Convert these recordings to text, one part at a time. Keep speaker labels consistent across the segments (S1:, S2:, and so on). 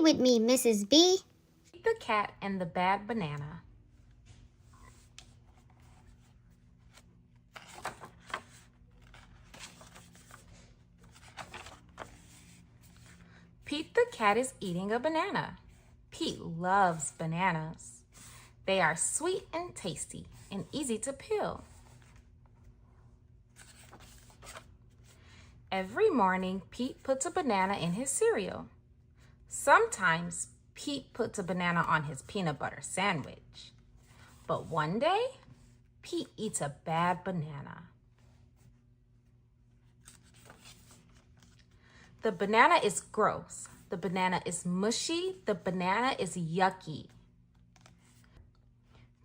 S1: Read with me, Mrs. B.
S2: The Cat and the Bad Banana. Pete the cat is eating a banana. Pete loves bananas. They are sweet and tasty and easy to peel. Every morning, Pete puts a banana in his cereal. Sometimes, Pete puts a banana on his peanut butter sandwich. But one day, Pete eats a bad banana. The banana is gross. The banana is mushy. The banana is yucky.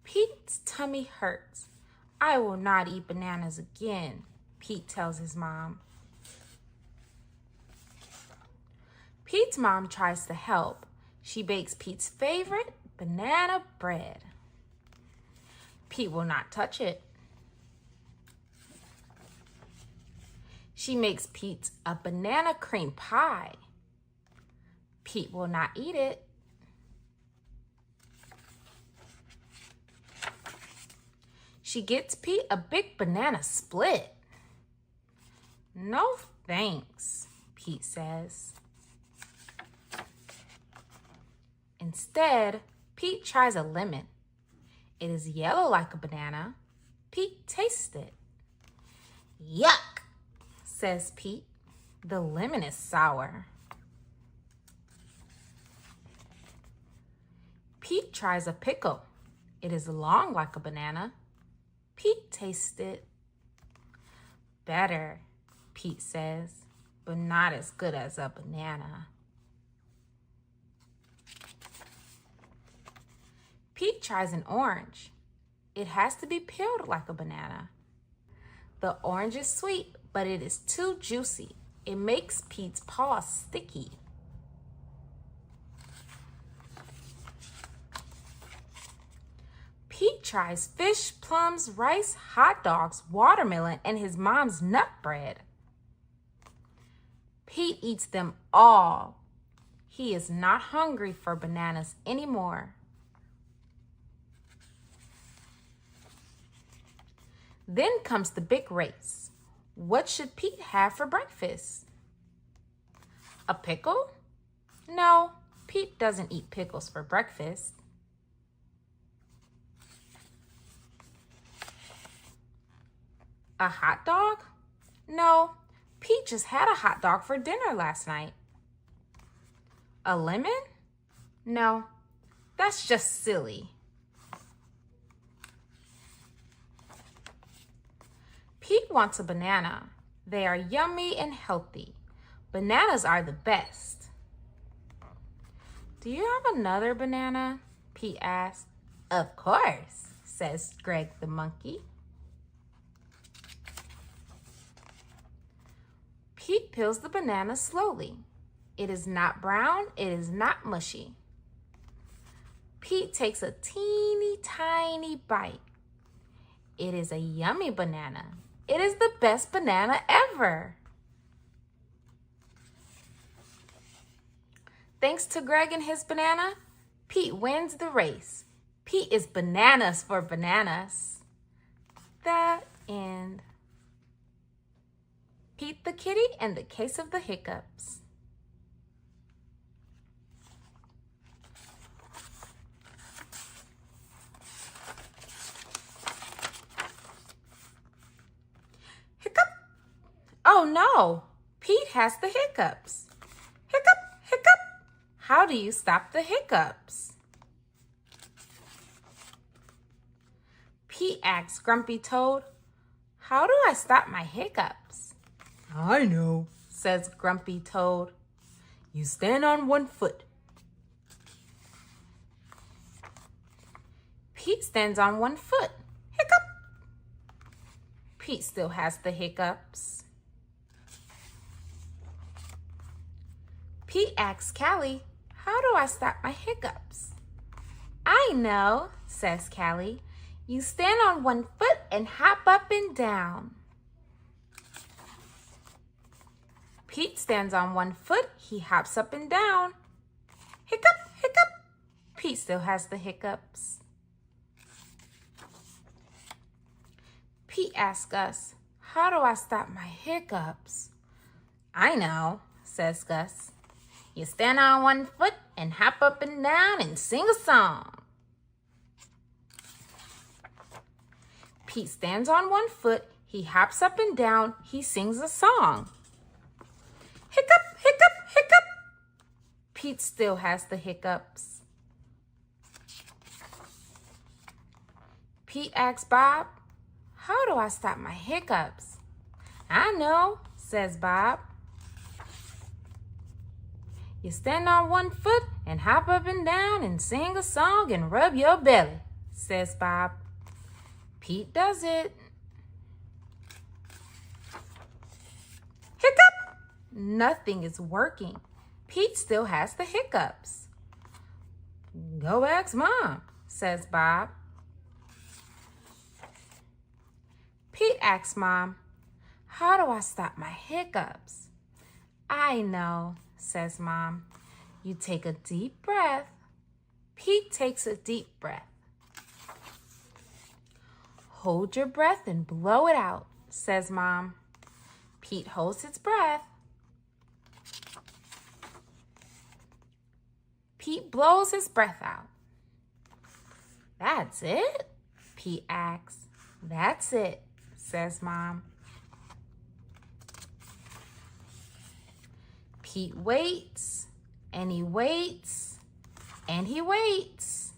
S2: Pete's tummy hurts. I will not eat bananas again, Pete tells his mom. Pete's mom tries to help. She bakes Pete's favorite banana bread. Pete will not touch it. She makes Pete a banana cream pie. Pete will not eat it. She gets Pete a big banana split. No thanks, Pete says. Instead, Pete tries a lemon. It is yellow like a banana. Pete tastes it. Yuck, says Pete. The lemon is sour. Pete tries a pickle. It is long like a banana. Pete tastes it. Better, Pete says, but not as good as a banana. Pete tries an orange. It has to be peeled like a banana. The orange is sweet, but it is too juicy. It makes Pete's paws sticky. Pete tries fish, plums, rice, hot dogs, watermelon, and his mom's nut bread. Pete eats them all. He is not hungry for bananas anymore. Then comes the big race. What should Pete have for breakfast? A pickle? No, Pete doesn't eat pickles for breakfast. A hot dog? No, Pete just had a hot dog for dinner last night. A lemon? No, that's just silly. Pete wants a banana. They are yummy and healthy. Bananas are the best. Do you have another banana? Pete asks. Of course, says Greg the monkey. Pete peels the banana slowly. It is not brown, it is not mushy. Pete takes a teeny tiny bite. It is a yummy banana. It is the best banana ever. Thanks to Greg and his banana, Pete wins the race. Pete is bananas for bananas. The end. Pete the kitty and the case of the hiccups. Hiccup! Oh no, Pete has the hiccups. Hiccup, hiccup. How do you stop the hiccups? Pete asks Grumpy Toad, how do I stop my hiccups? I know, says Grumpy Toad. You stand on one foot. Pete stands on one foot. Hiccup! Pete still has the hiccups. Pete asks Callie, how do I stop my hiccups? I know, says Callie. You stand on one foot and hop up and down. Pete stands on one foot. He hops up and down. Hiccup, hiccup. Pete still has the hiccups. Pete asks Gus, how do I stop my hiccups? I know, says Gus. You stand on one foot and hop up and down and sing a song. Pete stands on one foot, he hops up and down, he sings a song. Hiccup, hiccup, hiccup. Pete still has the hiccups. Pete asks Bob, how do I stop my hiccups? I know, says Bob. You stand on one foot and hop up and down and sing a song and rub your belly, says Bob. Pete does it. Hiccup! Nothing is working. Pete still has the hiccups. Go ask Mom, says Bob. Pete asks Mom, how do I stop my hiccups? I know, says Mom. You take a deep breath. Pete takes a deep breath. Hold your breath and blow it out, says Mom. Pete holds his breath. Pete blows his breath out. That's it? Pete asks. That's it, says Mom. Pete waits, and he waits, and he waits.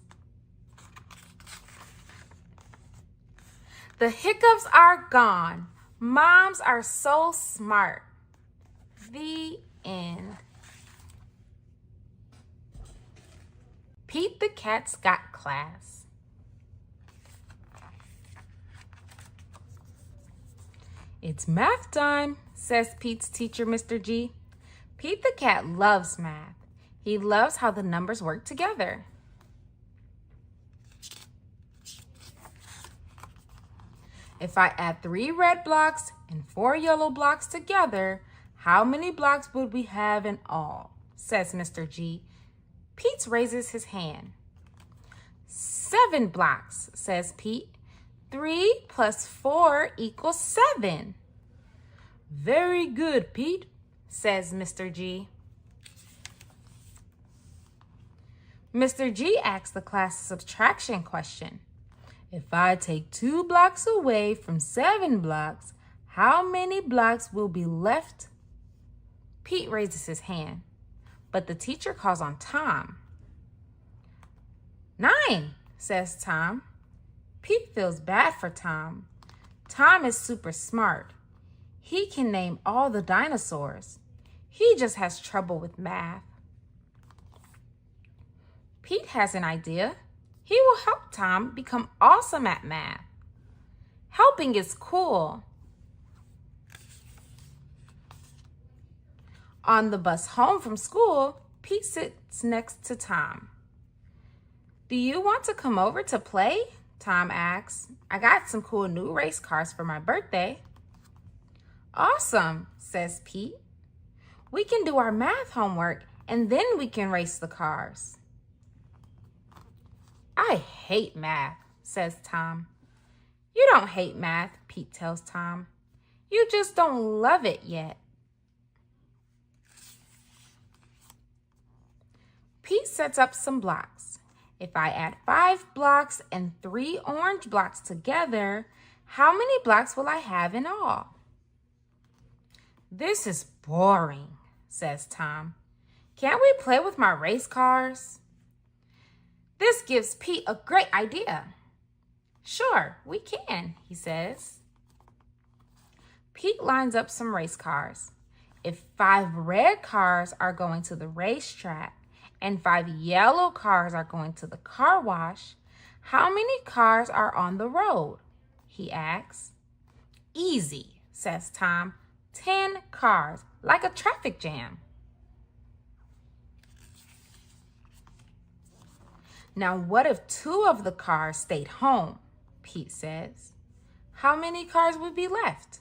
S2: The hiccups are gone. Moms are so smart. The end. Pete the Cat's got class. It's math time, says Pete's teacher, Mr. G. Pete the Cat loves math. He loves how the numbers work together. If I add 3 red blocks and 4 yellow blocks together, how many blocks would we have in all? Says Mr. G. Pete raises his hand. 7 blocks, says Pete. 3 plus 4 equals 7. Very good, Pete, says Mr. G. Mr. G asks the class a subtraction question. If I take 2 blocks away from 7 blocks, how many blocks will be left? Pete raises his hand, but the teacher calls on Tom. 9, says Tom. Pete feels bad for Tom. Tom is super smart. He can name all the dinosaurs. He just has trouble with math. Pete has an idea. He will help Tom become awesome at math. Helping is cool. On the bus home from school, Pete sits next to Tom. Do you want to come over to play? Tom asks. I got some cool new race cars for my birthday. Awesome, says Pete. We can do our math homework and then we can race the cars. I hate math, says Tom. You don't hate math, Pete tells Tom. You just don't love it yet. Pete sets up some blocks. If I add 5 blocks and 3 orange blocks together, how many blocks will I have in all? This is boring, says Tom. Can't we play with my race cars? This gives Pete a great idea. Sure, we can, he says. Pete lines up some race cars. If 5 red cars are going to the racetrack and 5 yellow cars are going to the car wash, how many cars are on the road? He asks. Easy, says Tom. 10 cars, like a traffic jam. Now, what if 2 of the cars stayed home? Pete says. How many cars would be left?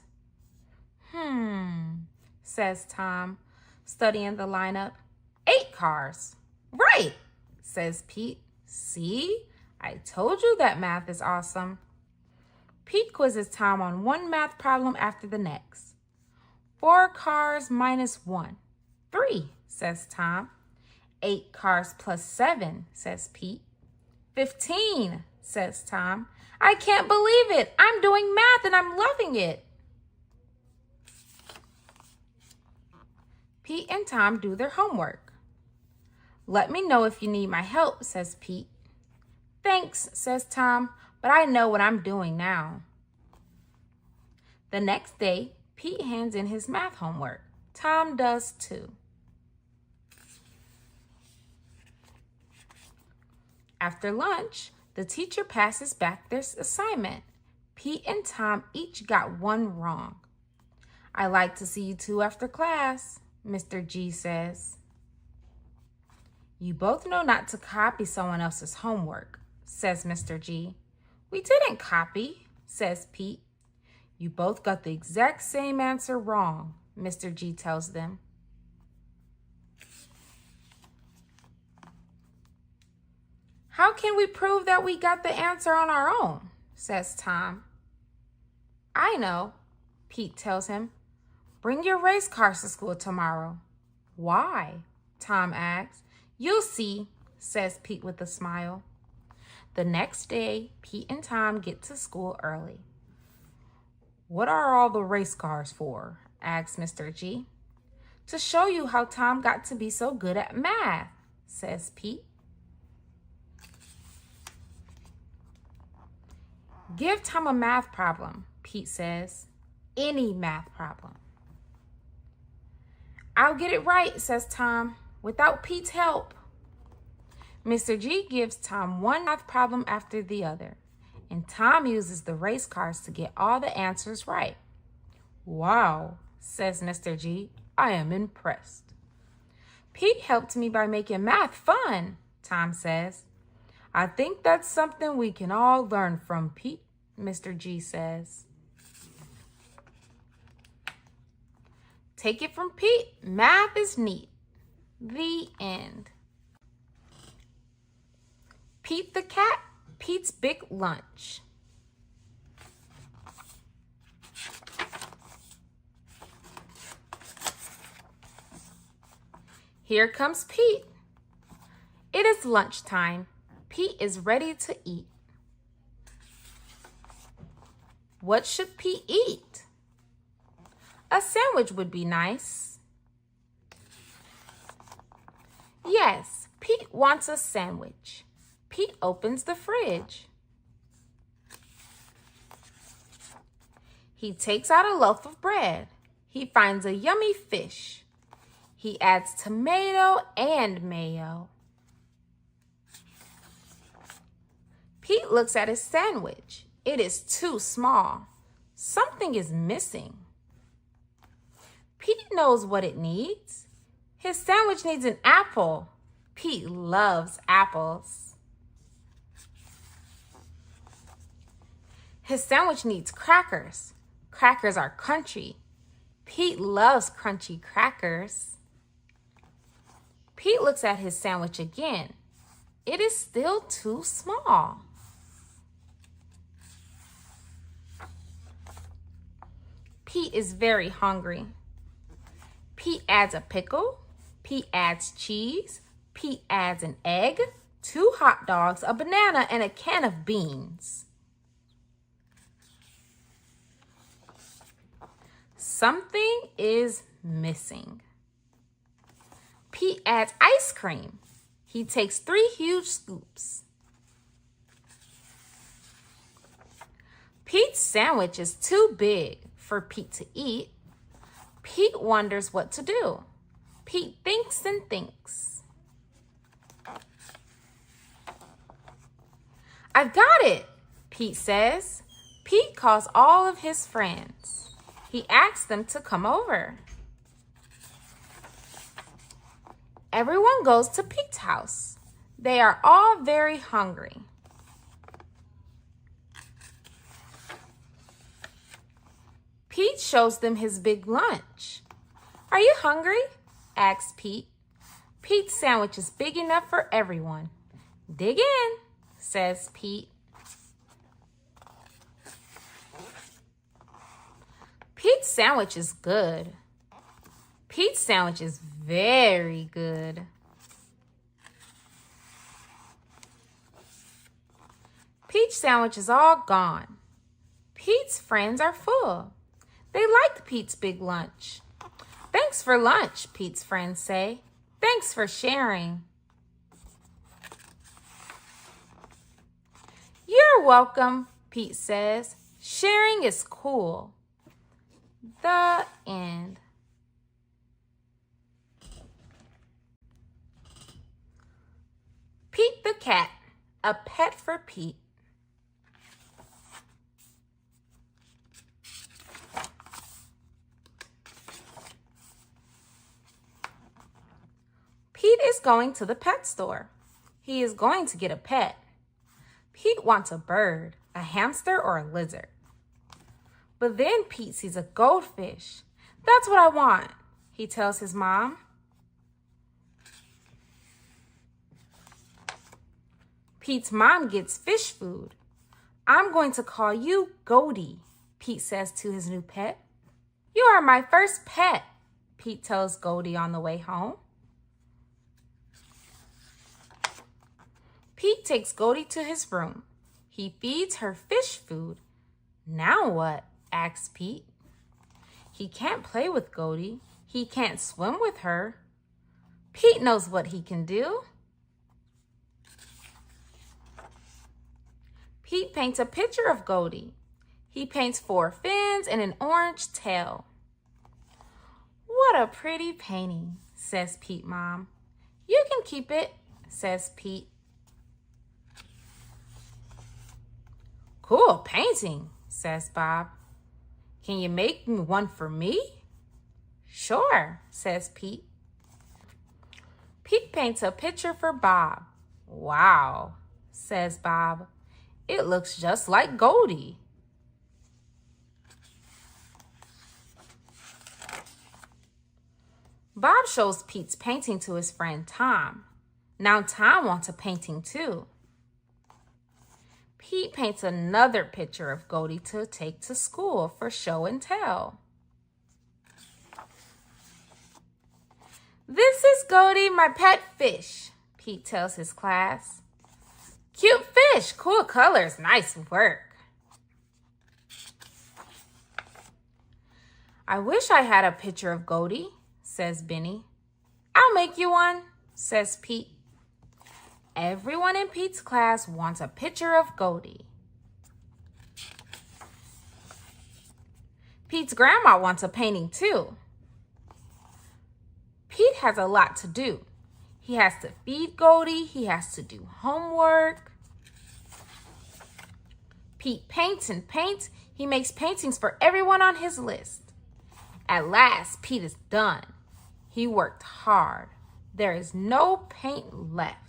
S2: Says Tom, studying the lineup. 8 cars. Right, says Pete. See, I told you that math is awesome. Pete quizzes Tom on one math problem after the next. 4 cars minus 1. 3, says Tom. 8 cars plus 7, says Pete. 15, says Tom. I can't believe it. I'm doing math and I'm loving it. Pete and Tom do their homework. Let me know if you need my help, says Pete. Thanks, says Tom, but I know what I'm doing now. The next day, Pete hands in his math homework. Tom does too. After lunch, the teacher passes back their assignment. Pete and Tom each got 1 wrong. I like to see you 2 after class, Mr. G says. You both know not to copy someone else's homework, says Mr. G. We didn't copy, says Pete. You both got the exact same answer wrong, Mr. G tells them. How can we prove that we got the answer on our own, says Tom. I know, Pete tells him. Bring your race cars to school tomorrow. Why? Tom asks. You'll see, says Pete with a smile. The next day, Pete and Tom get to school early. What are all the race cars for? Asks Mr. G. To show you how Tom got to be so good at math, says Pete. Give Tom a math problem, Pete says. Any math problem. I'll get it right, says Tom, without Pete's help. Mr. G gives Tom one math problem after the other, and Tom uses the race cars to get all the answers right. Wow, says Mr. G. I am impressed. Pete helped me by making math fun, Tom says. I think that's something we can all learn from Pete, Mr. G says. Take it from Pete, math is neat. The end. Pete the Cat, Pete's Big Lunch. Here comes Pete. It is lunchtime. Pete is ready to eat. What should Pete eat? A sandwich would be nice. Yes, Pete wants a sandwich. Pete opens the fridge. He takes out a loaf of bread. He finds a yummy fish. He adds tomato and mayo. Pete looks at his sandwich. It is too small. Something is missing. Pete knows what it needs. His sandwich needs an apple. Pete loves apples. His sandwich needs crackers. Crackers are crunchy. Pete loves crunchy crackers. Pete looks at his sandwich again. It is still too small. Pete is very hungry. Pete adds a pickle. Pete adds cheese. Pete adds an egg, 2 hot dogs, a banana, and a can of beans. Something is missing. Pete adds ice cream. He takes 3 huge scoops. Pete's sandwich is too big for Pete to eat. Pete wonders what to do. Pete thinks and thinks. I've got it, Pete says. Pete calls all of his friends. He asks them to come over. Everyone goes to Pete's house. They are all very hungry. Pete shows them his big lunch. Are you hungry? Asks Pete. Pete's sandwich is big enough for everyone. Dig in, says Pete. Pete's sandwich is good. Pete's sandwich is very good. Pete's sandwich is all gone. Pete's friends are full. They liked Pete's big lunch. Thanks for lunch, Pete's friends say. Thanks for sharing. You're welcome, Pete says. Sharing is cool. The end. Pete the cat, a pet for Pete. Pete is going to the pet store. He is going to get a pet. Pete wants a bird, a hamster, or a lizard. But then Pete sees a goldfish. That's what I want, he tells his mom. Pete's mom gets fish food. I'm going to call you Goldie, Pete says to his new pet. You are my first pet, Pete tells Goldie on the way home. Pete takes Goldie to his room. He feeds her fish food. Now what? Asks Pete. He can't play with Goldie. He can't swim with her. Pete knows what he can do. Pete paints a picture of Goldie. He paints 4 fins and an orange tail. What a pretty painting, says Pete's mom. You can keep it, says Pete. Cool painting, says Bob. Can you make one for me? Sure, says Pete. Pete paints a picture for Bob. Wow, says Bob. It looks just like Goldie. Bob shows Pete's painting to his friend Tom. Now Tom wants a painting too. Pete paints another picture of Goldie to take to school for show and tell. This is Goldie, my pet fish, Pete tells his class. Cute fish, cool colors, nice work. I wish I had a picture of Goldie, says Benny. I'll make you one, says Pete. Everyone in Pete's class wants a picture of Goldie. Pete's grandma wants a painting too. Pete has a lot to do. He has to feed Goldie. He has to do homework. Pete paints and paints. He makes paintings for everyone on his list. At last, Pete is done. He worked hard. There is no paint left.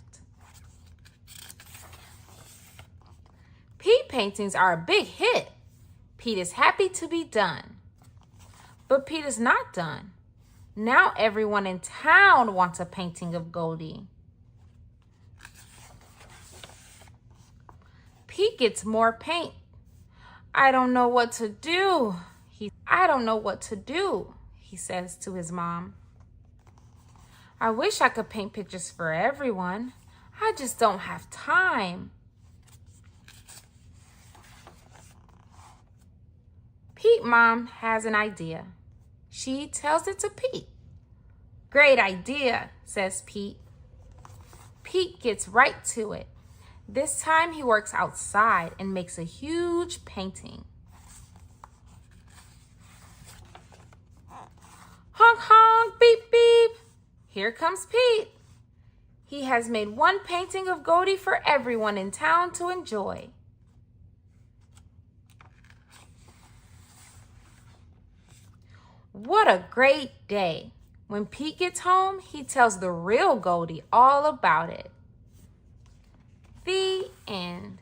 S2: Pete paintings are a big hit. Pete is happy to be done. But Pete is not done. Now everyone in town wants a painting of Goldie. Pete gets more paint. I don't know what to do. I don't know what to do, he says to his mom. I wish I could paint pictures for everyone. I just don't have time. Pete's mom has an idea. She tells it to Pete. Great idea, says Pete. Pete gets right to it. This time he works outside and makes a huge painting. Honk, honk, beep, beep. Here comes Pete. He has made one painting of Goldie for everyone in town to enjoy. What a great day. When Pete gets home, he tells the real Goldie all about it. The end.